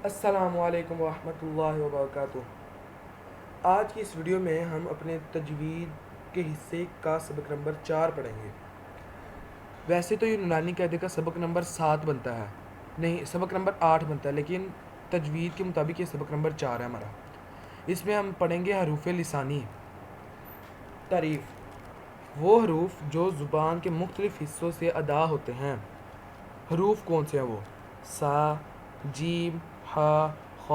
السلام علیکم ورحمۃ اللہ وبرکاتہ۔ آج کی اس ویڈیو میں ہم اپنے تجوید کے حصے کا سبق نمبر 4 پڑھیں گے۔ ویسے تو یہ نورانی قاعدے کا سبق نمبر 7 بنتا ہے، نہیں سبق نمبر 8 بنتا ہے، لیکن تجوید کے مطابق یہ سبق نمبر 4 ہے ہمارا۔ اس میں ہم پڑھیں گے حروف لسانی۔ تعریف: وہ حروف جو زبان کے مختلف حصوں سے ادا ہوتے ہیں۔ حروف کون سے ہیں وہ؟ سا، جیم، ح، خ،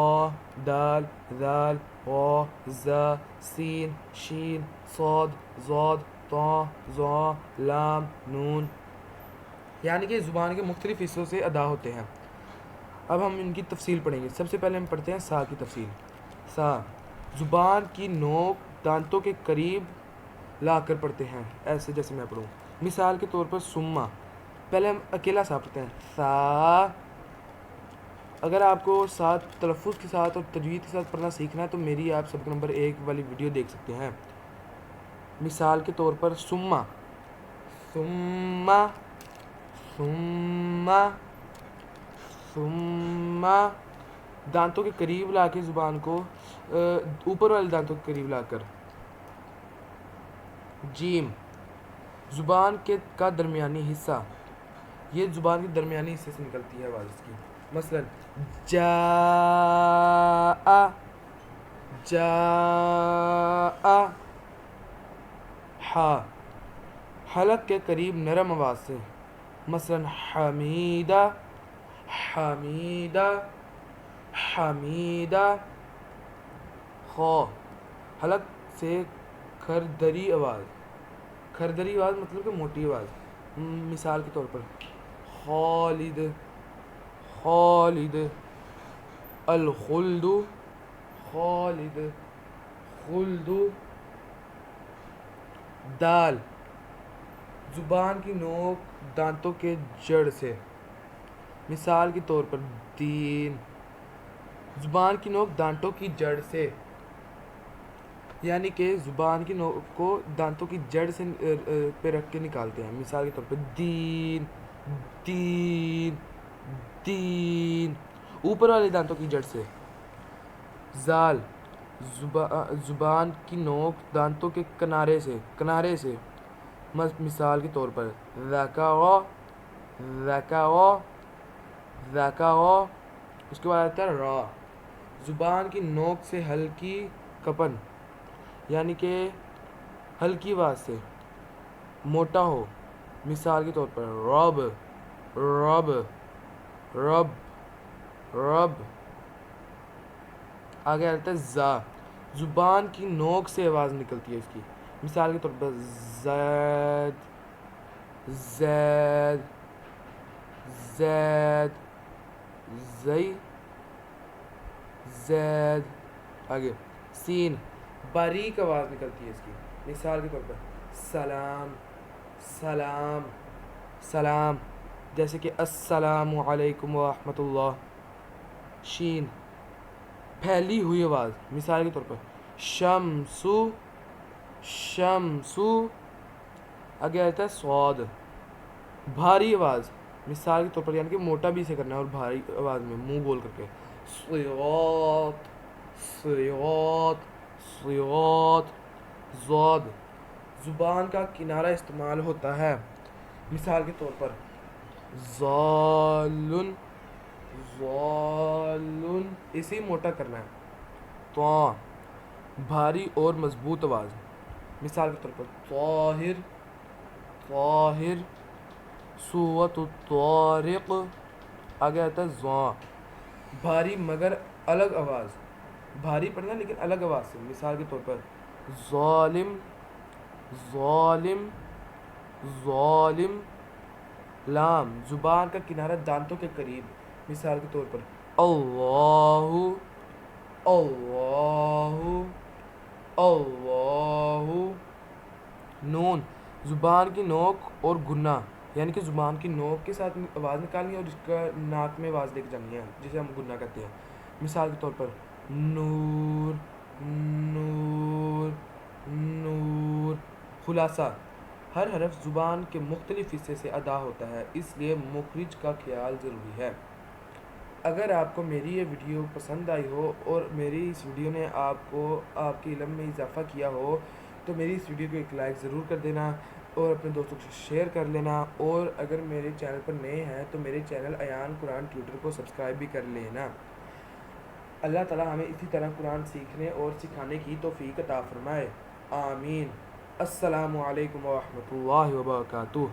دال، ذال، غ، ظ، سین، شین، صاد، ضاد، طا، ظا، لام، نون، یعنی کہ زبان کے مختلف حصوں سے ادا ہوتے ہیں۔ اب ہم ان کی تفصیل پڑھیں گے۔ سب سے پہلے ہم پڑھتے ہیں سا کی تفصیل۔ سا زبان کی نوک دانتوں کے قریب لا کر پڑھتے ہیں، ایسے جیسے میں پڑھوں۔ مثال کے طور پر سما، پہلے ہم اکیلا سا پڑھتے ہیں، سا۔ اگر آپ کو ساتھ تلفظ کے ساتھ اور تجوید کے ساتھ پڑھنا سیکھنا ہے تو میری آپ سبق نمبر 1 والی ویڈیو دیکھ سکتے ہیں۔ مثال کے طور پر سما، سما، سما، سما، دانتوں کے قریب لا کے زبان کو اوپر والے دانتوں کے قریب لا کر۔ جیم زبان کا درمیانی حصہ، یہ زبان کے درمیانی حصے سے نکلتی ہے آواز اس کی۔ مثلا جاء، جاء۔ ہا حلق کے قریب نرم آواز سے، مثلا حمیدہ، حمیدہ، حمیدہ۔ خا حلق سے کھردری آواز، کھردری آواز مطلب کہ موٹی آواز۔ مثال کے طور پر خالد، خالد، الخلد، خالد، خلد۔ دال زبان کی نوک دانتوں کے جڑ سے، مثال کے طور پر دین، زبان کی نوک دانتوں کی جڑ سے، یعنی کہ زبان کی نوک کو دانتوں کی جڑ سے پہ رکھ کے نکالتے ہیں۔ مثال کے طور پر دین، دین، دین، اوپر والے دانتوں کی جڑ سے۔ زال زبان کی نوک دانتوں کے کنارے سے، کنارے سے، مثال کے طور پر ذکر، ذکر، ذکر۔ اس کے بعد آتا ہے را، زبان کی نوک سے ہلکی کپن، یعنی کہ ہلکی آواز سے، موٹا ہو۔ مثال کے طور پر رب، رب، رب، رب۔ آگے آتا ہے زا، زبان کی نوک سے آواز نکلتی ہے اس کی۔ مثال کے طور پر زید، زید، زید، زئی، زید۔ آگے سین، باریک آواز نکلتی ہے اس کی۔ مثال کے طور پر سلام، سلام، سلام، جیسے کہ السلام علیکم ورحمۃ اللہ۔ شین پھیلی ہوئی آواز، مثال کے طور پر شمسو، شمسو۔ آگے آتا ہے صاد، بھاری آواز، مثال کے طور پر یعنی کہ موٹا بھی اسے کرنا ہے اور بھاری آواز میں منہ گول کر کے، صراط، صراط، صراط۔ ضاد زبان کا کنارہ استعمال ہوتا ہے، مثال کے طور پر ضالن، ضالن، اسے موٹا کرنا ہے۔ طا بھاری اور مضبوط آواز، مثال کے طور پر طاہر، طاہر، سورۃ الطارق۔ آگے آتا ہے ضا، بھاری مگر الگ آواز، بھاری پڑھنا لیکن الگ آواز سے، مثال کے طور پر ظالم، ظالم، ظالم۔ لام زبان کا کنارہ دانتوں کے قریب، مثال کے طور پر اللہ، اللہ، اللہ۔ نون زبان کی نوک اور گنا، یعنی کہ زبان کی نوک کے ساتھ آواز نکالنی ہے اور اس کا ناک میں آواز لے کے جانی ہے، جسے ہم گنا کہتے ہیں۔ مثال کے طور پر نور، نور، نور۔ خلاصہ ہر حرف زبان کے مختلف حصے سے ادا ہوتا ہے، اس لیے مخرج کا خیال ضروری ہے۔ اگر آپ کو میری یہ ویڈیو پسند آئی ہو اور میری اس ویڈیو نے آپ کو آپ کے علم میں اضافہ کیا ہو تو میری اس ویڈیو کو ایک لائک ضرور کر دینا اور اپنے دوستوں کو شیئر کر لینا، اور اگر میرے چینل پر نئے ہیں تو میرے چینل ایان قرآن ٹیوٹر کو سبسکرائب بھی کر لینا۔ اللہ تعالی ہمیں اسی طرح قرآن سیکھنے اور سکھانے کی توفیق عطا فرمائے، آمین۔ السلام علیکم ورحمۃ اللہ وبرکاتہ۔